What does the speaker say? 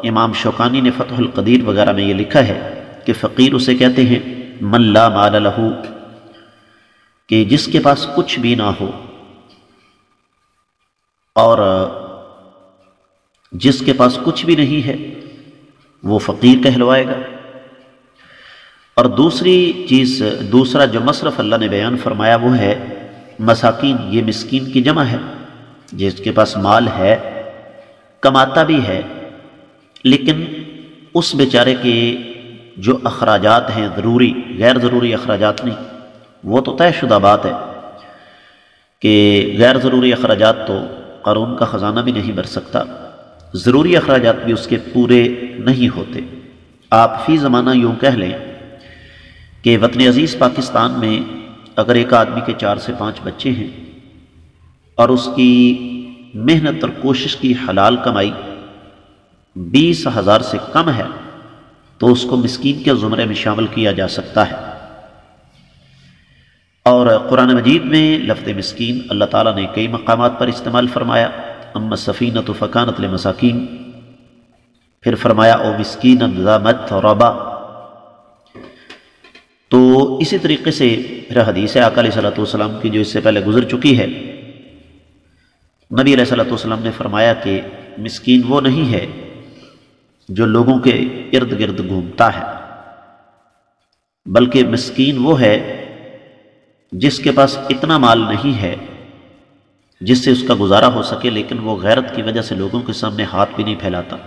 امام شوکانی نے فتح القدیر وغیرہ میں یہ لکھا ہے کہ فقیر اسے کہتے ہیں من لا مال لہ، کہ جس کے پاس کچھ بھی نہ ہو، اور جس کے پاس کچھ بھی نہیں ہے وہ فقیر کہلوائے گا۔ اور دوسری چیز، دوسرا جو مصرف اللہ نے بیان فرمایا وہ ہے مساکین، یہ مسکین کی جمع ہے، جس کے پاس مال ہے، کماتا بھی ہے، لیکن اس بیچارے کے جو اخراجات ہیں ضروری، غیر ضروری اخراجات نہیں، وہ تو طے شدہ بات ہے کہ غیر ضروری اخراجات تو قارون کا خزانہ بھی نہیں بھر سکتا، ضروری اخراجات بھی اس کے پورے نہیں ہوتے۔ آپ فی زمانہ یوں کہہ لیں کہ وطن عزیز پاکستان میں اگر ایک آدمی کے 4 سے 5 بچے ہیں اور اس کی محنت اور کوشش کی حلال کمائی 20,000 سے کم ہے تو اس کو مسکین کے زمرے میں شامل کیا جا سکتا ہے۔ اور قرآن مجید میں لفظ مسکین اللہ تعالیٰ نے کئی مقامات پر استعمال فرمایا، اما السفینۃ فکانت لمساکین، پھر فرمایا او مسکینا ذا متربہ۔ تو اسی طریقے سے پھر حدیث آقا علیہ الصلوۃ والسلام کی جو اس سے پہلے گزر چکی ہے، نبی علیہ الصلوۃ والسلام نے فرمایا کہ مسکین وہ نہیں ہے جو لوگوں کے ارد گرد گھومتا ہے، بلکہ مسکین وہ ہے جس کے پاس اتنا مال نہیں ہے جس سے اس کا گزارا ہو سکے، لیکن وہ غیرت کی وجہ سے لوگوں کے سامنے ہاتھ بھی نہیں پھیلاتا۔